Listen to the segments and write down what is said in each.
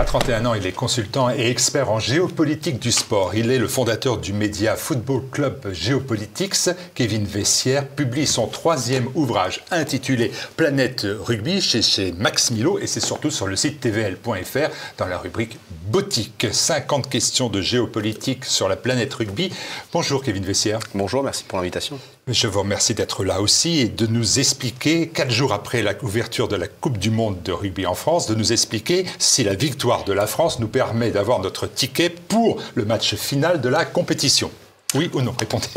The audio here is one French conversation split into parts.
31 ans, il est consultant et expert en géopolitique du sport. Il est le fondateur du média Football Club Geopolitics. Kevin Vessière publie son 3e ouvrage intitulé Planète Rugby chez Max Milo, et c'est surtout sur le site tvl.fr dans la rubrique Boutique. 50 questions de géopolitique sur la planète rugby. Bonjour Kevin Vessière. Bonjour, merci pour l'invitation. Je vous remercie d'être là aussi et de nous expliquer, 4 jours après l'ouverture de la Coupe du Monde de rugby en France, de nous expliquer si la victoire de la France nous permet d'avoir notre ticket pour le match final de la compétition. Oui ou non? Répondez.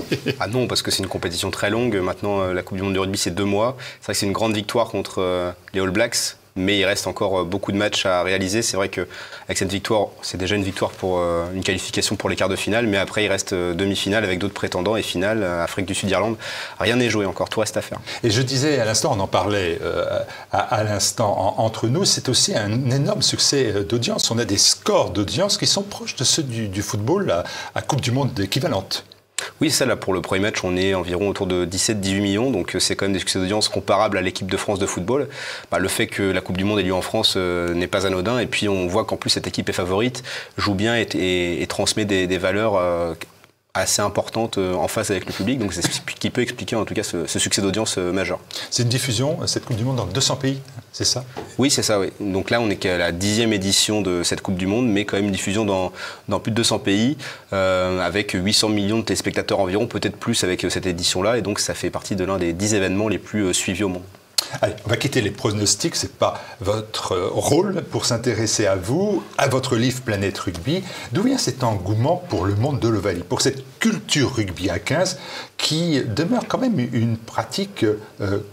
Ah non, parce que c'est une compétition très longue. Maintenant, la Coupe du Monde de rugby, c'est 2 mois. C'est vrai que c'est une grande victoire contre les All Blacks, mais il reste encore beaucoup de matchs à réaliser. C'est vrai qu'avec cette victoire, c'est déjà une victoire pour une qualification pour les quarts de finale, mais après, il reste demi-finale avec d'autres prétendants et finale, Afrique du Sud, Irlande. Rien n'est joué encore, tout reste à faire. Et je disais à l'instant, on en parlait à l'instant entre nous, c'est aussi un énorme succès d'audience. On a des scores d'audience qui sont proches de ceux du football à Coupe du Monde équivalente. Oui, ça, là, pour le premier match, on est environ autour de 17-18 millions, donc c'est quand même des succès d'audience comparables à l'équipe de France de football. Le fait que la Coupe du Monde ait lieu en France n'est pas anodin, et puis on voit qu'en plus cette équipe est favorite, joue bien et transmet des valeurs assez importante en face avec le public, donc c'est ce qui peut expliquer en tout cas ce succès d'audience majeur. C'est une diffusion, cette Coupe du Monde, dans 200 pays, c'est ça? Oui, c'est ça, oui. Donc là, on est qu'à la 10e édition de cette Coupe du Monde, mais quand même une diffusion dans plus de 200 pays, avec 800 millions de téléspectateurs environ, peut-être plus avec cette édition-là, et donc ça fait partie de l'un des 10 événements les plus suivis au monde. Allez, on va quitter les pronostics, ce n'est pas votre rôle, pour s'intéresser à vous, à votre livre Planète Rugby. D'où vient cet engouement pour le monde de l'Ovalie, pour cette culture rugby à 15 qui demeure quand même une pratique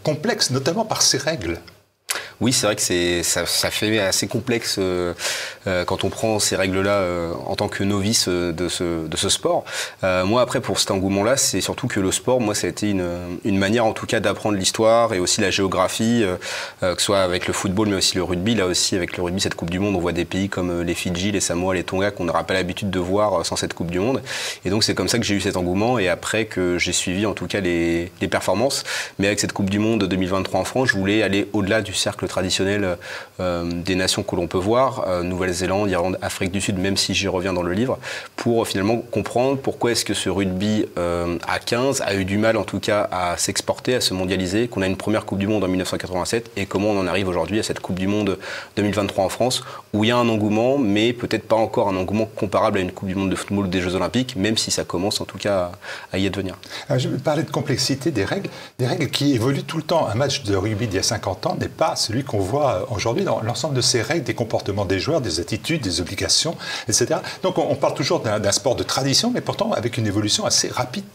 complexe, notamment par ses règles? Oui, c'est vrai que ça fait assez complexe quand on prend ces règles-là en tant que novice de ce sport. Moi, après, pour cet engouement-là, c'est surtout que le sport, moi, ça a été une manière, en tout cas, d'apprendre l'histoire et aussi la géographie, que ce soit avec le football, mais aussi le rugby. Là aussi, avec le rugby, cette Coupe du Monde, on voit des pays comme les Fidji, les Samoa, les Tonga, qu'on n'aura pas l'habitude de voir sans cette Coupe du Monde. Et donc, c'est comme ça que j'ai eu cet engouement, et après que j'ai suivi, en tout cas, les performances. Mais avec cette Coupe du Monde 2023 en France, je voulais aller au-delà du cercle traditionnel des nations que l'on peut voir, Nouvelle-Zélande, Irlande, Afrique du Sud, même si j'y reviens dans le livre, pour finalement comprendre pourquoi est-ce que ce rugby à 15 a eu du mal en tout cas à s'exporter, à se mondialiser, qu'on a une première Coupe du Monde en 1987 et comment on en arrive aujourd'hui à cette Coupe du Monde 2023 en France, où il y a un engouement, mais peut-être pas encore un engouement comparable à une Coupe du Monde de football ou des Jeux Olympiques, même si ça commence en tout cas à y advenir. Alors, je vais parler de complexité des règles qui évoluent tout le temps. Un match de rugby d'il y a 50 ans n'est pas celui qu'on voit aujourd'hui dans l'ensemble de ces règles, des comportements des joueurs, des attitudes, des obligations, etc. Donc on parle toujours d'un sport de tradition, mais pourtant avec une évolution assez rapide.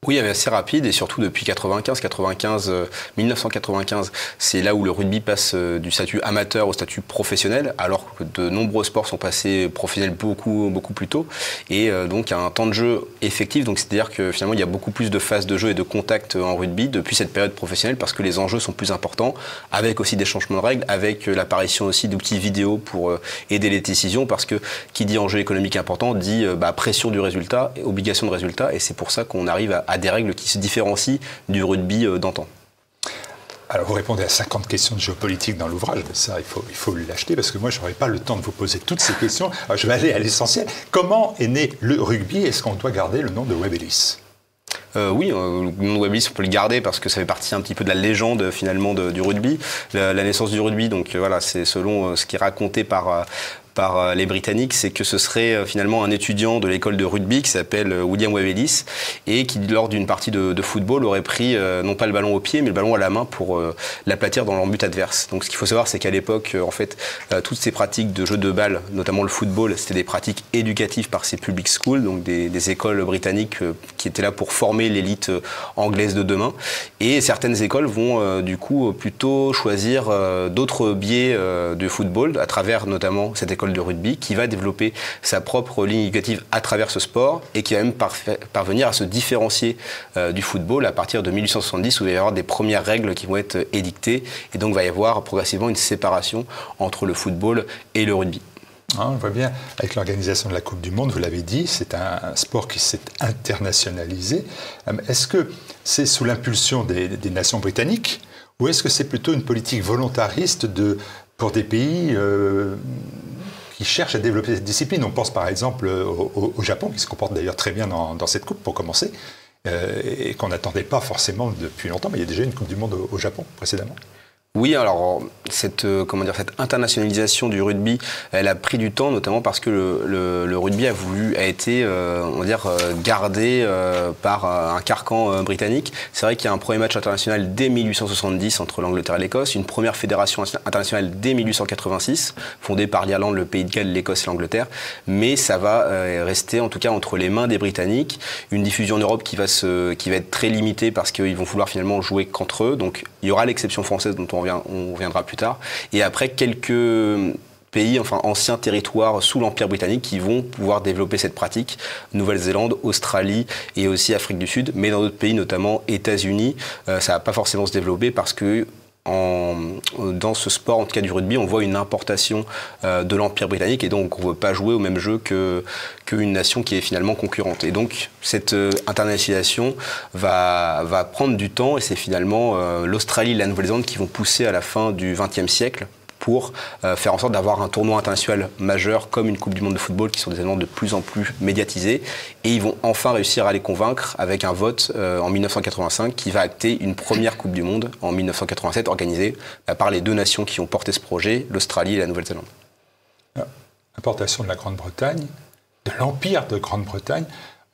Oui, assez rapide, et surtout depuis 1995, c'est là où le rugby passe du statut amateur au statut professionnel, alors que de nombreux sports sont passés professionnels beaucoup plus tôt, et donc il y a un temps de jeu effectif, donc c'est-à-dire que finalement il y a beaucoup plus de phases de jeu et de contact en rugby depuis cette période professionnelle, parce que les enjeux sont plus importants, avec aussi des changements de règles, avec l'apparition aussi d'outils vidéo pour aider les décisions, parce que qui dit enjeu économique important dit pression du résultat, obligation de résultat, et c'est pour ça qu'on arrive à des règles qui se différencient du rugby d'antan. Alors vous répondez à 50 questions de géopolitique dans l'ouvrage, mais ça il faut l'acheter parce que moi je n'aurai pas le temps de vous poser toutes ces questions. Alors, je vais aller à l'essentiel. Comment est né le rugby? Est-ce qu'on doit garder le nom de Webb Ellis? Oui, le nom de Webb Ellis, on peut le garder parce que ça fait partie un petit peu de la légende finalement du rugby. La naissance du rugby, donc voilà, c'est selon ce qui est raconté par les Britanniques, c'est que ce serait finalement un étudiant de l'école de rugby qui s'appelle William Webb Ellis et qui, lors d'une partie de football, aurait pris non pas le ballon au pied, mais le ballon à la main pour l'aplatir dans l'embut adverse. Donc ce qu'il faut savoir, c'est qu'à l'époque, en fait, toutes ces pratiques de jeu de balle, notamment le football, c'était des pratiques éducatives par ces public schools, donc des écoles britanniques qui étaient là pour former l'élite anglaise de demain. Et certaines écoles vont du coup plutôt choisir d'autres biais de football, à travers notamment cette école de rugby, qui va développer sa propre ligne éducative à travers ce sport et qui va même parvenir à se différencier du football à partir de 1870, où il va y avoir des premières règles qui vont être édictées, et donc il va y avoir progressivement une séparation entre le football et le rugby. On voit bien, avec l'organisation de la Coupe du Monde, vous l'avez dit, c'est un sport qui s'est internationalisé. Est-ce que c'est sous l'impulsion des nations britanniques, ou est-ce que c'est plutôt une politique volontariste pour des pays qui cherchent à développer cette discipline. On pense par exemple au Japon, qui se comporte d'ailleurs très bien dans cette coupe, pour commencer, et qu'on n'attendait pas forcément depuis longtemps, mais il y a déjà une Coupe du Monde au Japon précédemment. Oui, alors cette internationalisation du rugby, elle a pris du temps, notamment parce que le rugby a été, gardé par un carcan britannique. C'est vrai qu'il y a un premier match international dès 1870 entre l'Angleterre et l'Écosse, une première fédération internationale dès 1886, fondée par l'Irlande, le Pays de Galles, l'Écosse et l'Angleterre. Mais ça va rester, en tout cas, entre les mains des Britanniques. Une diffusion en Europe qui va être très limitée parce qu'ils vont vouloir finalement jouer qu'entre eux. Donc il y aura l'exception française dont on reviendra plus tard. Et après, quelques pays, enfin anciens territoires sous l'Empire britannique qui vont pouvoir développer cette pratique. Nouvelle-Zélande, Australie et aussi Afrique du Sud. Mais dans d'autres pays, notamment États-Unis, ça ne va pas forcément se développer parce que dans ce sport, en tout cas du rugby, on voit une importation de l'Empire britannique et donc on ne veut pas jouer au même jeu qu'une nation qui est finalement concurrente. Et donc cette internationalisation va prendre du temps et c'est finalement l'Australie et la Nouvelle-Zélande qui vont pousser à la fin du XXe siècle pour faire en sorte d'avoir un tournoi international majeur comme une Coupe du Monde de football qui sont des événements de plus en plus médiatisés et ils vont enfin réussir à les convaincre avec un vote en 1985 qui va acter une première Coupe du Monde en 1987 organisée par les deux nations qui ont porté ce projet, l'Australie et la Nouvelle-Zélande. L'importation de la Grande-Bretagne, de l'Empire de Grande-Bretagne,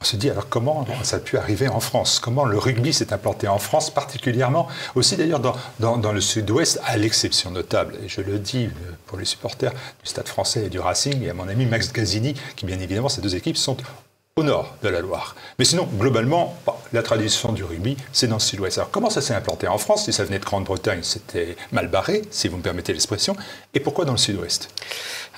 on se dit alors comment ça a pu arriver en France? Comment le rugby s'est implanté en France particulièrement? Aussi d'ailleurs dans le sud-ouest, à l'exception notable, et je le dis pour les supporters du Stade français et du Racing, et à mon ami Max Gazzini, qui bien évidemment ces deux équipes sont au nord de la Loire. Mais sinon, globalement, la tradition du rugby, c'est dans le sud-ouest. Alors comment ça s'est implanté en France? Si ça venait de Grande-Bretagne, c'était mal barré, si vous me permettez l'expression. Et pourquoi dans le sud-ouest?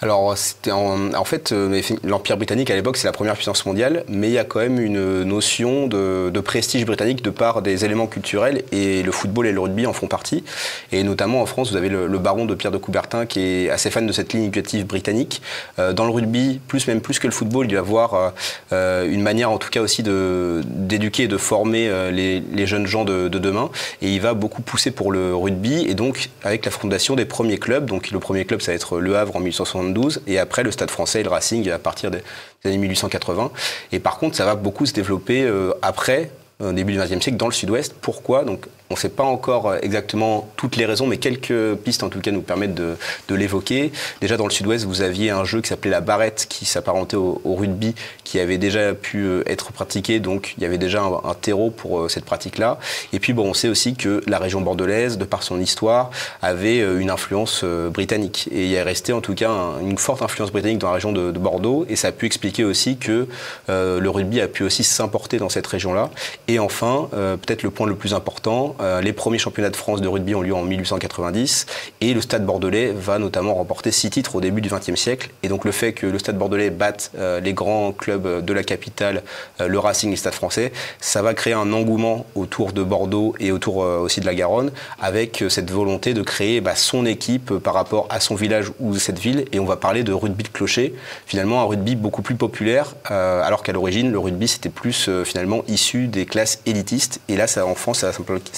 Alors, c'était en fait, l'Empire britannique à l'époque, c'est la première puissance mondiale, mais il y a quand même une notion de prestige britannique de par des éléments culturels, et le football et le rugby en font partie. Et notamment en France, vous avez le baron de Pierre de Coubertin qui est assez fan de cette ligne éducative britannique. Dans le rugby, même plus que le football, il va y avoir une manière en tout cas aussi d'éduquer et de former les jeunes gens de demain. Et il va beaucoup pousser pour le rugby, et donc avec la fondation des premiers clubs. Donc le premier club, ça va être Le Havre en 1872, et après le Stade français et le Racing à partir des années 1880. Et par contre, ça va beaucoup se développer après, au début du XXe siècle, dans le sud-ouest. Pourquoi? Donc, on ne sait pas encore exactement toutes les raisons, mais quelques pistes en tout cas nous permettent de l'évoquer. Déjà dans le sud-ouest, vous aviez un jeu qui s'appelait la barrette, qui s'apparentait au rugby, qui avait déjà pu être pratiqué, donc il y avait déjà un terreau pour cette pratique-là. Et puis bon, on sait aussi que la région bordelaise, de par son histoire, avait une influence britannique. Et il y a resté en tout cas une forte influence britannique dans la région de Bordeaux, et ça a pu expliquer aussi que le rugby a pu aussi s'importer dans cette région-là. Et enfin, peut-être le point le plus important, les premiers championnats de France de rugby ont lieu en 1890 et le Stade bordelais va notamment remporter 6 titres au début du XXe siècle. Et donc le fait que le Stade bordelais batte les grands clubs de la capitale, le Racing et le Stade français, ça va créer un engouement autour de Bordeaux et autour aussi de la Garonne, avec cette volonté de créer son équipe par rapport à son village ou cette ville. Et on va parler de rugby de clocher, finalement un rugby beaucoup plus populaire, alors qu'à l'origine le rugby c'était plus finalement issu des classes élitistes. Et là en France ça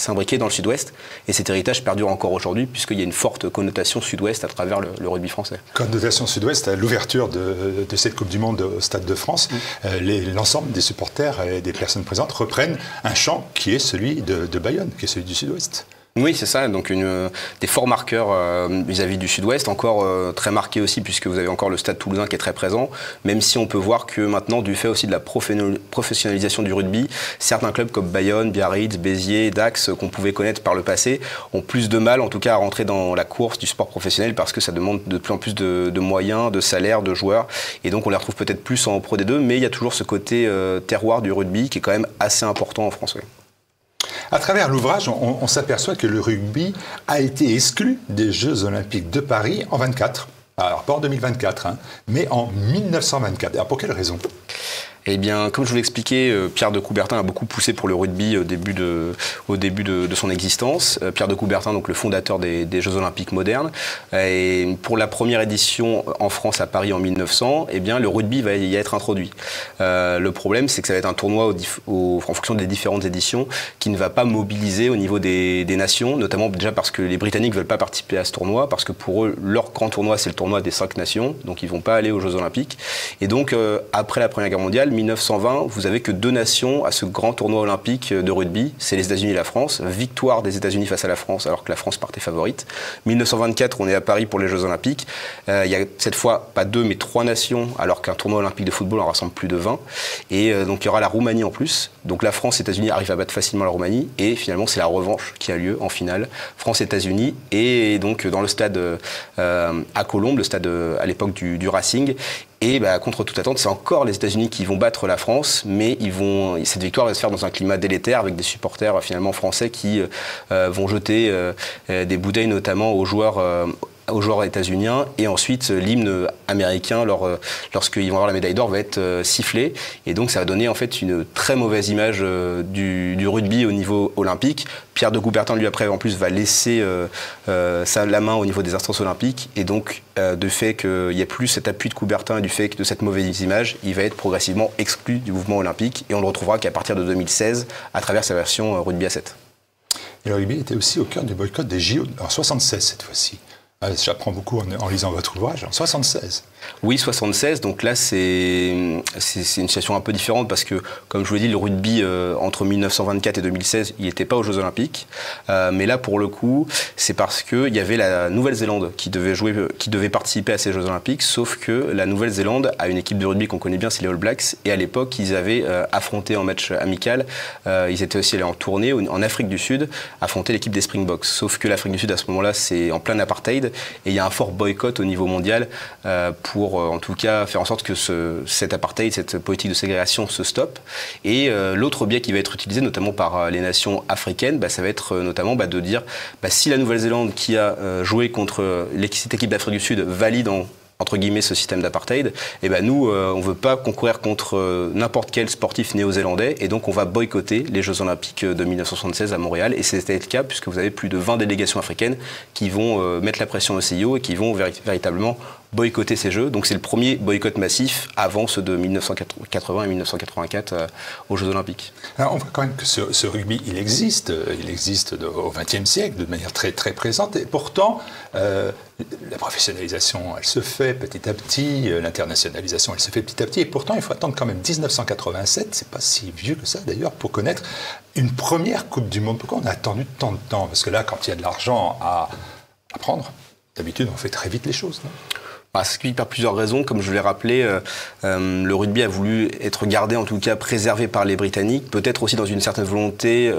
s'imbriquer dans le sud-ouest, et cet héritage perdure encore aujourd'hui puisqu'il y a une forte connotation sud-ouest à travers le rugby français. Connotation sud-ouest, à l'ouverture de cette Coupe du Monde au Stade de France, l'ensemble des supporters et des personnes présentes reprennent un chant qui est celui de Bayonne, qui est celui du sud-ouest. Oui, c'est ça, donc des forts marqueurs vis-à-vis du sud-ouest, encore très marqués aussi puisque vous avez encore le Stade Toulousain qui est très présent, même si on peut voir que maintenant, du fait aussi de la professionnalisation du rugby, certains clubs comme Bayonne, Biarritz, Béziers, Dax, qu'on pouvait connaître par le passé, ont plus de mal en tout cas à rentrer dans la course du sport professionnel parce que ça demande de plus en plus de moyens, de salaires, de joueurs, et donc on les retrouve peut-être plus en Pro D2, mais il y a toujours ce côté terroir du rugby qui est quand même assez important en France. Oui. À travers l'ouvrage, on s'aperçoit que le rugby a été exclu des Jeux Olympiques de Paris en 24. Alors, pas en 2024, mais en 1924. Alors, pour quelle raison ? Eh bien, comme je vous l'expliquais, Pierre de Coubertin a beaucoup poussé pour le rugby au début de son existence. Pierre de Coubertin, donc le fondateur des Jeux Olympiques modernes. Et pour la première édition en France à Paris en 1900, eh bien, le rugby va y être introduit. Le problème, c'est que ça va être un tournoi en fonction des différentes éditions qui ne va pas mobiliser au niveau des nations, notamment déjà parce que les Britanniques ne veulent pas participer à ce tournoi, parce que pour eux, leur grand tournoi, c'est le tournoi des 5 nations, donc ils ne vont pas aller aux Jeux Olympiques. Et donc, après la Première Guerre mondiale, 1920, vous avez que 2 nations à ce grand tournoi olympique de rugby, c'est les États-Unis et la France. Victoire des États-Unis face à la France, alors que la France partait favorite. 1924, on est à Paris pour les Jeux Olympiques. Il y a cette fois pas 2, mais 3 nations, alors qu'un tournoi olympique de football en rassemble plus de 20. Et donc, il y aura la Roumanie en plus. Donc, la France et les États-Unis arrivent à battre facilement la Roumanie. Et finalement, c'est la revanche qui a lieu en finale. France-États-Unis. Et donc, dans le stade à Colombes, le stade à l'époque du Racing. Et contre toute attente, c'est encore les États-Unis qui vont battre la France, mais cette victoire va se faire dans un climat délétère avec des supporters finalement français qui vont jeter des bouteilles notamment aux joueurs états-uniens, et ensuite l'hymne américain lorsqu'ils vont avoir la médaille d'or va être sifflé, et donc ça va donner en fait une très mauvaise image du rugby au niveau olympique. Pierre de Coubertin lui après en plus va laisser la main au niveau des instances olympiques, et donc de fait qu'il n'y a plus cet appui de Coubertin et du fait que de cette mauvaise image, il va être progressivement exclu du mouvement olympique, et on le retrouvera qu'à partir de 2016 à travers sa version rugby à 7. Et le rugby était aussi au cœur du boycott des JO en 76 cette fois-ci. J'apprends beaucoup en lisant votre ouvrage, en 76. Oui, 76. Donc là, c'est une situation un peu différente parce que, comme je vous l'ai dit, le rugby, entre 1924 et 2016, il n'était pas aux Jeux Olympiques. Mais là, pour le coup, c'est parce qu'il y avait la Nouvelle-Zélande qui devait participer à ces Jeux Olympiques, sauf que la Nouvelle-Zélande a une équipe de rugby qu'on connaît bien, c'est les All Blacks. Et à l'époque, ils avaient affronté en match amical. Ils étaient aussi allés en tournée en Afrique du Sud, affronter l'équipe des Springboks. Sauf que l'Afrique du Sud, à ce moment-là, c'est en plein apartheid. Et il y a un fort boycott au niveau mondial pour en tout cas faire en sorte que cet apartheid, cette politique de ségrégation se stoppe. Et l'autre biais qui va être utilisé notamment par les nations africaines, ça va être notamment de dire si la Nouvelle-Zélande qui a joué contre cette équipe d'Afrique du Sud valide entre guillemets ce système d'apartheid, nous on veut pas concourir contre n'importe quel sportif néo-zélandais, et donc on va boycotter les Jeux Olympiques de 1976 à Montréal, et c'était le cas puisque vous avez plus de 20 délégations africaines qui vont mettre la pression au CIO et qui vont véritablement boycotter ces Jeux. Donc c'est le premier boycott massif avant ceux de 1980 et 1984 aux Jeux Olympiques. Alors on voit quand même que ce rugby, il existe au XXe siècle de manière très, très présente, et pourtant la professionnalisation, elle se fait petit à petit, l'internationalisation, elle se fait petit à petit, et pourtant il faut attendre quand même 1987, c'est pas si vieux que ça d'ailleurs, pour connaître une première Coupe du Monde. Pourquoi on a attendu tant de temps? Parce que là, quand il y a de l'argent à prendre, d'habitude on fait très vite les choses, non? Ça s'explique par plusieurs raisons. Comme je l'ai rappelé, le rugby a voulu être gardé, en tout cas préservé par les Britanniques. Peut-être aussi dans une certaine volonté.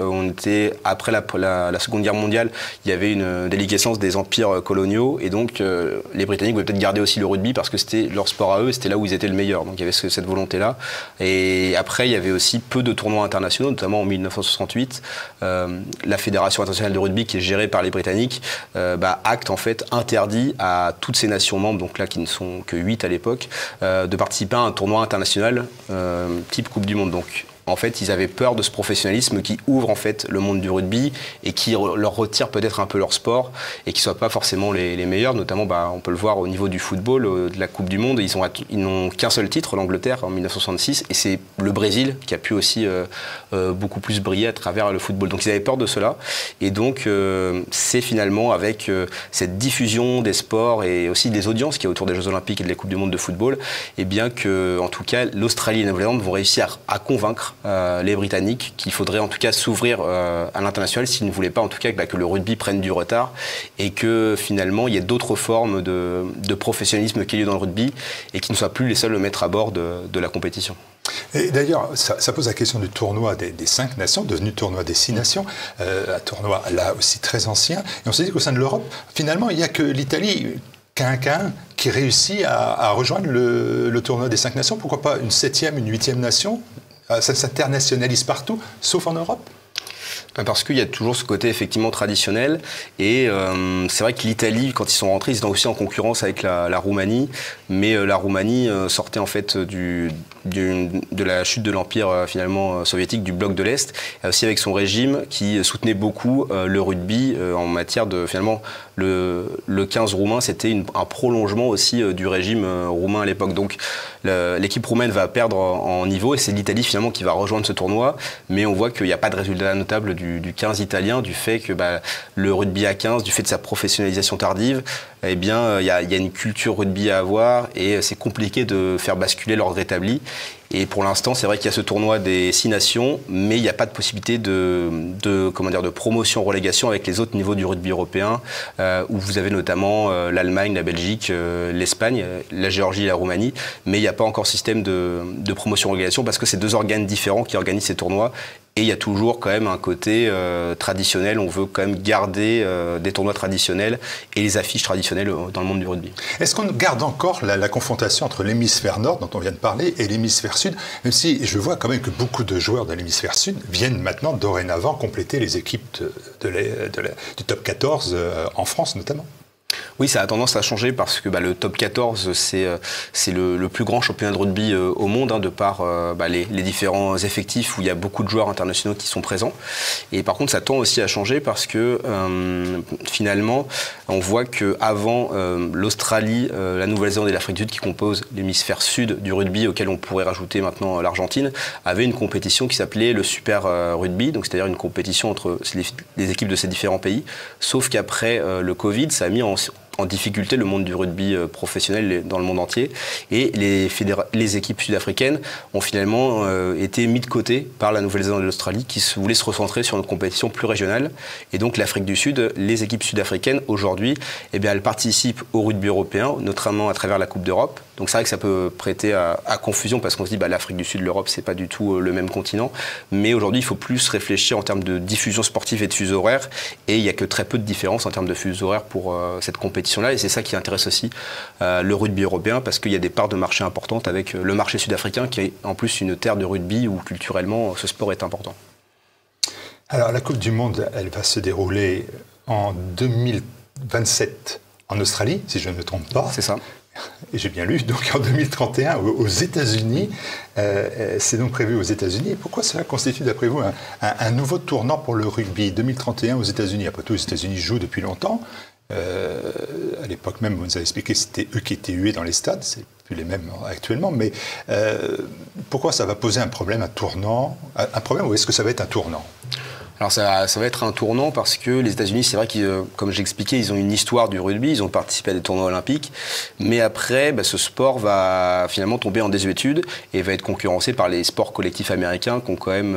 Après la Seconde Guerre mondiale, il y avait une déliquescence des empires coloniaux. Et donc, les Britanniques voulaient peut-être garder aussi le rugby parce que c'était leur sport à eux, c'était là où ils étaient le meilleur. Donc, il y avait cette volonté-là. Et après, il y avait aussi peu de tournois internationaux, notamment en 1968. La Fédération internationale de rugby, qui est gérée par les Britanniques, acte en fait interdit à toutes ces nations membres, donc là qui ne sont que 8 à l'époque, de participer à un tournoi international type Coupe du Monde. Donc en fait, ils avaient peur de ce professionnalisme qui ouvre en fait le monde du rugby et qui leur retire peut-être un peu leur sport et qui ne soient pas forcément les meilleurs. Notamment, on peut le voir au niveau du football, de la Coupe du Monde. Ils n'ont qu'un seul titre, l'Angleterre, en 1966, et c'est le Brésil qui a pu aussi beaucoup plus briller à travers le football. Donc ils avaient peur de cela. Et donc c'est finalement avec cette diffusion des sports et aussi des audiences qu'il y a autour des Jeux Olympiques et de la Coupe du Monde de football, et bien que, en tout cas, l'Australie et la Nouvelle-Zélande vont réussir à convaincre les Britanniques qu'il faudrait en tout cas s'ouvrir à l'international s'ils ne voulaient pas en tout cas que le rugby prenne du retard et que finalement il y ait d'autres formes de professionnalisme qui aient lieu dans le rugby et qui ne soient plus les seuls à mettre à bord de la compétition. Et d'ailleurs, ça pose la question du tournoi des 5 nations, devenu tournoi des 6 nations, un tournoi là aussi très ancien. Et on s'est dit qu'au sein de l'Europe, finalement, il n'y a que l'Italie, qui réussit à rejoindre le tournoi des 5 nations. Pourquoi pas une 7e, une 8e nation? Ça s'internationalise partout, sauf en Europe? Parce qu'il y a toujours ce côté effectivement traditionnel et c'est vrai que l'Italie, quand ils sont rentrés, ils étaient aussi en concurrence avec la Roumanie, mais la Roumanie sortait en fait de la chute de l'Empire finalement soviétique, du bloc de l'Est, et aussi avec son régime qui soutenait beaucoup le rugby en matière de finalement le 15 roumain, c'était un prolongement aussi du régime roumain à l'époque. Donc l'équipe roumaine va perdre en niveau et c'est l'Italie finalement qui va rejoindre ce tournoi, mais on voit qu'il n'y a pas de résultat notable du 15 italien, du fait que le rugby à 15, du fait de sa professionnalisation tardive, eh bien, il y a une culture rugby à avoir et c'est compliqué de faire basculer l'ordre établi. Et pour l'instant, c'est vrai qu'il y a ce tournoi des 6 nations, mais il n'y a pas de possibilité de promotion-relégation avec les autres niveaux du rugby européen, où vous avez notamment l'Allemagne, la Belgique, l'Espagne, la Géorgie et la Roumanie, mais il n'y a pas encore système de promotion-relégation parce que c'est 2 organes différents qui organisent ces tournois. Et il y a toujours quand même un côté traditionnel, on veut quand même garder des tournois traditionnels et les affiches traditionnelles dans le monde du rugby. Est-ce qu'on garde encore la confrontation entre l'hémisphère nord, dont on vient de parler, et l'hémisphère sud, même si je vois quand même que beaucoup de joueurs de l'hémisphère sud viennent maintenant, dorénavant, compléter les équipes du top 14 en France notamment? Oui, ça a tendance à changer parce que le top 14, c'est le plus grand championnat de rugby au monde, de par les différents effectifs où il y a beaucoup de joueurs internationaux qui sont présents. Et par contre, ça tend aussi à changer parce que finalement, on voit qu'avant l'Australie, la Nouvelle-Zélande et l'Afrique du Sud, qui composent l'hémisphère sud du rugby, auquel on pourrait rajouter maintenant l'Argentine, avaient une compétition qui s'appelait le Super Rugby, donc c'est-à-dire une compétition entre les équipes de ces différents pays. Sauf qu'après le Covid, ça a mis en difficulté le monde du rugby professionnel dans le monde entier. Et les équipes sud-africaines ont finalement été mises de côté par la Nouvelle-Zélande et l'Australie qui voulaient se recentrer sur une compétition plus régionale. Et donc l'Afrique du Sud, les équipes sud-africaines, aujourd'hui, elles participent au rugby européen, notamment à travers la Coupe d'Europe. Donc c'est vrai que ça peut prêter à confusion parce qu'on se dit l'Afrique du Sud, l'Europe, c'est pas du tout le même continent. Mais aujourd'hui, il faut plus réfléchir en termes de diffusion sportive et de fuseaux horaires. Et il n'y a que très peu de différence en termes de fuseaux horaires pour cette compétition-là. Et c'est ça qui intéresse aussi le rugby européen parce qu'il y a des parts de marché importantes avec le marché sud-africain qui est en plus une terre de rugby où culturellement ce sport est important. Alors la Coupe du Monde, elle va se dérouler en 2027 en Australie, si je ne me trompe pas. C'est ça. Et j'ai bien lu, donc en 2031 aux États-Unis. C'est donc prévu aux États-Unis. Pourquoi cela constitue, d'après vous, un nouveau tournant pour le rugby 2031 aux États-Unis? Après tout, les États-Unis jouent depuis longtemps. À l'époque même, vous nous avez expliqué que c'était eux qui étaient hués dans les stades. C'est plus les mêmes actuellement. Mais pourquoi ça va poser un problème, un tournant? Un problème, ou est-ce que ça va être un tournant? Alors ça va être un tournant parce que les États-Unis, c'est vrai que, comme j'expliquais, ils ont une histoire du rugby, ils ont participé à des tournois olympiques, mais après, ce sport va finalement tomber en désuétude et va être concurrencé par les sports collectifs américains qui ont quand même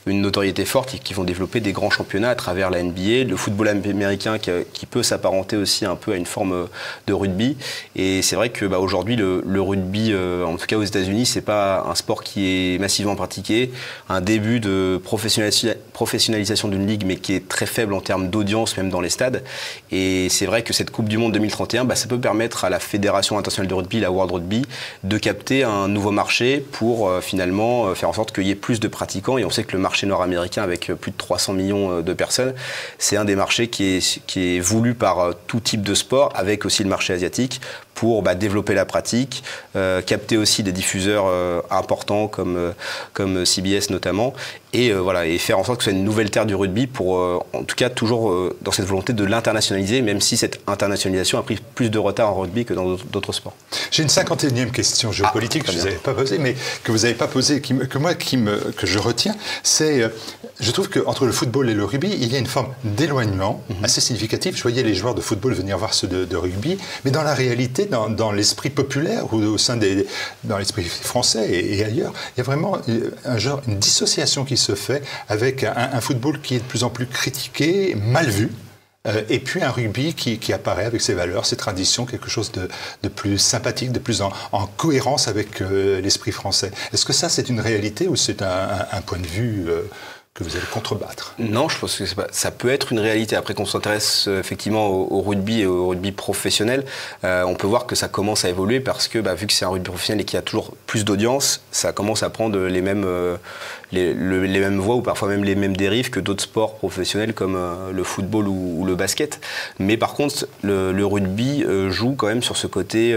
une notoriété forte et qui vont développer des grands championnats à travers la NBA, le football américain qui peut s'apparenter aussi un peu à une forme de rugby. Et c'est vrai que aujourd'hui, le rugby, en tout cas aux États-Unis, c'est pas un sport qui est massivement pratiqué, un début de professionnalisation d'une ligue, mais qui est très faible en termes d'audience, même dans les stades. Et c'est vrai que cette Coupe du Monde 2031, ça peut permettre à la Fédération internationale de rugby, la World Rugby, de capter un nouveau marché pour finalement faire en sorte qu'il y ait plus de pratiquants. Et on sait que le marché nord-américain, avec plus de 300 millions de personnes, c'est un des marchés qui est voulu par tout type de sport, avec aussi le marché asiatique, pour développer la pratique, capter aussi des diffuseurs importants comme CBS notamment, et faire en sorte que ce soit une nouvelle terre du rugby pour, en tout cas, toujours dans cette volonté de l'internationaliser, même si cette internationalisation a pris plus de retard en rugby que dans d'autres sports. J'ai une 51e question géopolitique que je ne vous avais pas posée, mais que vous n'avez pas posée, que je retiens, c'est, je trouve qu'entre le football et le rugby, il y a une forme d'éloignement assez significatif. Je voyais les joueurs de football venir voir ceux de rugby, mais dans la réalité, dans l'esprit populaire ou dans l'esprit français et ailleurs, il y a vraiment une dissociation qui se fait avec un football qui est de plus en plus critiqué, mal vu, et puis un rugby qui apparaît avec ses valeurs, ses traditions, quelque chose de plus sympathique, de plus en cohérence avec l'esprit français. Est-ce que ça, c'est une réalité ou c'est un point de vue que vous allez contrebattre. Non, je pense que ça peut être une réalité. Après qu'on s'intéresse effectivement au rugby et au rugby professionnel, on peut voir que ça commence à évoluer parce que vu que c'est un rugby professionnel et qu'il y a toujours plus d'audience, ça commence à prendre les mêmes voies ou parfois même les mêmes dérives que d'autres sports professionnels comme le football ou le basket. Mais par contre, le rugby joue quand même sur ce côté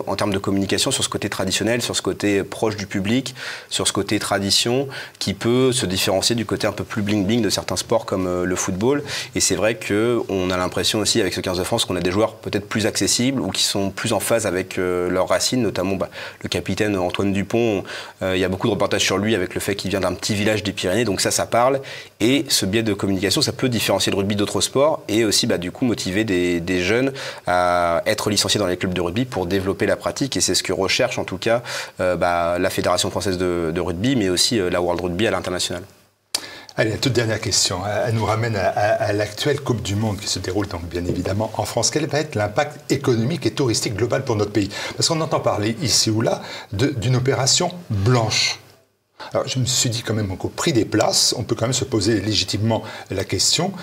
en termes de communication, sur ce côté traditionnel, sur ce côté proche du public, sur ce côté tradition, qui peut se différencier du côté un peu plus bling-bling de certains sports comme le football. Et c'est vrai qu'on a l'impression aussi avec ce 15 de France qu'on a des joueurs peut-être plus accessibles ou qui sont plus en phase avec leurs racines, notamment le capitaine Antoine Dupont. Il y a beaucoup de reportages sur lui avec le fait qu'il vient d'un petit village des Pyrénées, donc ça parle. Et ce biais de communication, ça peut différencier le rugby d'autres sports et aussi du coup motiver des jeunes à être licenciés dans les clubs de rugby pour développer la pratique, et c'est ce que recherche en tout cas la Fédération française de rugby, mais aussi la World Rugby à l'international. Allez, la toute dernière question. Elle nous ramène à l'actuelle Coupe du Monde qui se déroule donc bien évidemment en France. Quel va être l'impact économique et touristique global pour notre pays? Parce qu'on entend parler ici ou là d'une opération blanche. Alors, je me suis dit quand même qu'au prix des places, on peut quand même se poser légitimement la question,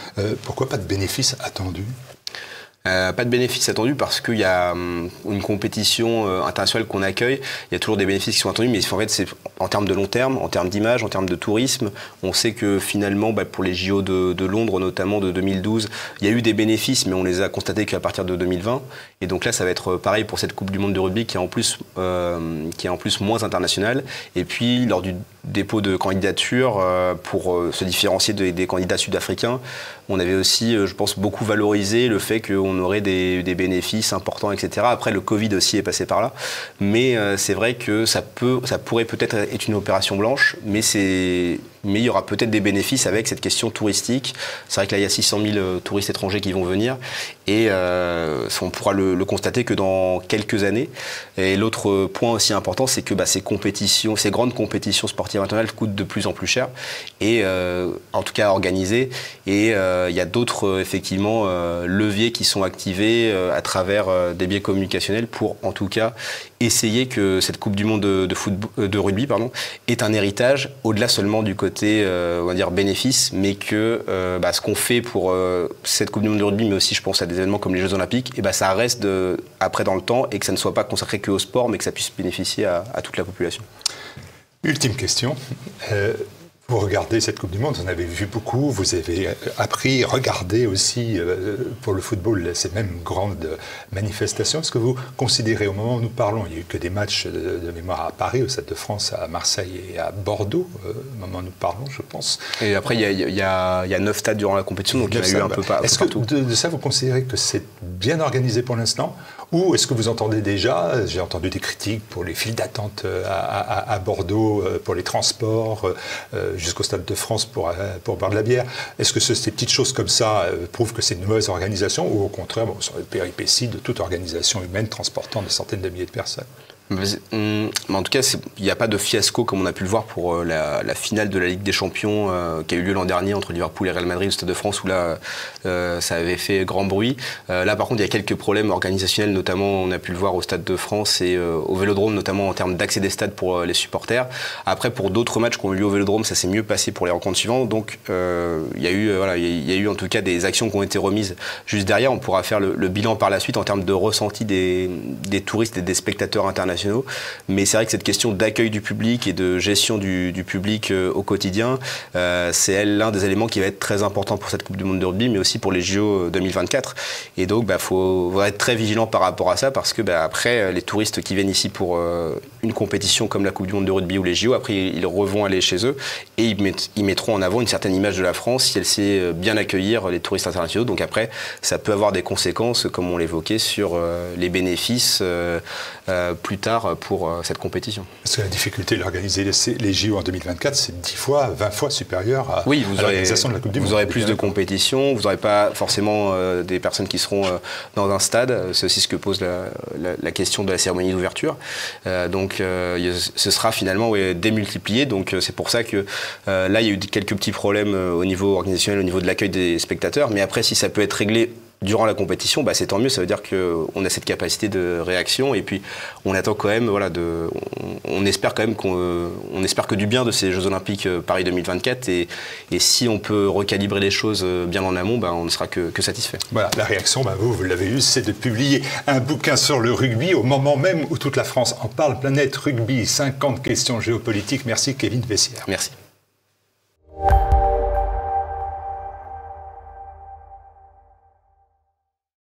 pourquoi pas de bénéfices attendus? Pas de bénéfices attendus parce qu'il y a une compétition internationale qu'on accueille. Il y a toujours des bénéfices qui sont attendus, mais en fait c'est en termes de long terme, en termes d'image, en termes de tourisme. On sait que finalement, pour les JO de Londres notamment de 2012, il y a eu des bénéfices, mais on les a constatés qu'à partir de 2020. Et donc là, ça va être pareil pour cette Coupe du Monde de rugby qui est en plus moins internationale. Et puis lors du dépôt de candidature pour se différencier des candidats sud-africains, on avait aussi, je pense, beaucoup valorisé le fait qu'on aurait des bénéfices importants, etc. Après, le Covid aussi est passé par là. Mais c'est vrai que ça pourrait peut-être être une opération blanche, mais il y aura peut-être des bénéfices avec cette question touristique. C'est vrai que là, il y a 600 000 touristes étrangers qui vont venir. Et on pourra le constater que dans quelques années. Et l'autre point aussi important, c'est que ces grandes compétitions sportives internationales coûtent de plus en plus cher. Et en tout cas organisées. Et il y a d'autres effectivement leviers qui sont activés à travers des biais communicationnels pour en tout cas essayer que cette Coupe du Monde de rugby est un héritage au-delà seulement du côté on va dire bénéfice, mais que ce qu'on fait pour cette Coupe du Monde de rugby, mais aussi je pense à des événements comme les Jeux Olympiques, et ça reste après dans le temps et que ça ne soit pas consacré que au sport, mais que ça puisse bénéficier à toute la population. Ultime question. Vous regardez cette Coupe du Monde, vous en avez vu beaucoup, vous avez appris, regardé aussi pour le football ces mêmes grandes manifestations. Est-ce que vous considérez, au moment où nous parlons, il n'y a eu que des matchs de mémoire à Paris, au Stade de France, à Marseille et à Bordeaux, au moment où nous parlons, je pense. Et après, il y a 9 stades durant la compétition, donc il y en a eu un peu partout. Est-ce que de ça, vous considérez que c'est bien organisé pour l'instant? Ou est-ce que vous entendez déjà, j'ai entendu des critiques pour les files d'attente à Bordeaux, pour les transports, jusqu'au Stade de France pour boire de la bière. Est-ce que ces petites choses comme ça prouvent que c'est une mauvaise organisation ou au contraire, ce sont les péripéties de toute organisation humaine transportant des centaines de milliers de personnes? Mais en tout cas, il n'y a pas de fiasco comme on a pu le voir pour la finale de la Ligue des Champions qui a eu lieu l'an dernier entre Liverpool et Real Madrid au Stade de France, où là, ça avait fait grand bruit. Là, par contre, il y a quelques problèmes organisationnels, notamment on a pu le voir au Stade de France et au Vélodrome, notamment en termes d'accès des stades pour les supporters. Après, pour d'autres matchs qui ont eu lieu au Vélodrome, ça s'est mieux passé pour les rencontres suivantes. Donc, il y a eu en tout cas des actions qui ont été remises juste derrière. On pourra faire le bilan par la suite en termes de ressenti des touristes et des spectateurs internationaux. Mais c'est vrai que cette question d'accueil du public et de gestion du public au quotidien, c'est l'un des éléments qui va être très important pour cette Coupe du Monde de rugby, mais aussi pour les JO 2024. Et donc, faut être très vigilant par rapport à ça, parce que après, les touristes qui viennent ici pour une compétition comme la Coupe du Monde de rugby ou les JO, après, ils vont aller chez eux et ils mettront en avant une certaine image de la France si elle sait bien accueillir les touristes internationaux. Donc après, ça peut avoir des conséquences, comme on l'évoquait, sur les bénéfices plus tard pour cette compétition. Parce que la difficulté d'organiser les JO en 2024, c'est 10 fois, 20 fois supérieur à l'organisation de la Coupe du Monde. Vous aurez plus de compétitions, vous n'aurez pas forcément des personnes qui seront dans un stade. C'est aussi ce que pose la question de la cérémonie d'ouverture. Donc ce sera finalement démultiplié. Donc c'est pour ça que là, il y a eu quelques petits problèmes au niveau organisationnel, au niveau de l'accueil des spectateurs. Mais après, si ça peut être réglé durant la compétition, c'est tant mieux. Ça veut dire qu'on a cette capacité de réaction. Et puis, on attend quand même, on espère quand même on espère que du bien de ces Jeux Olympiques Paris 2024. Et si on peut recalibrer les choses bien en amont, on ne sera que satisfait. Voilà, la réaction, vous l'avez eu, c'est de publier un bouquin sur le rugby au moment même où toute la France en parle. Planète Rugby, 50 questions géopolitiques. Merci Kevin Vessière. Merci.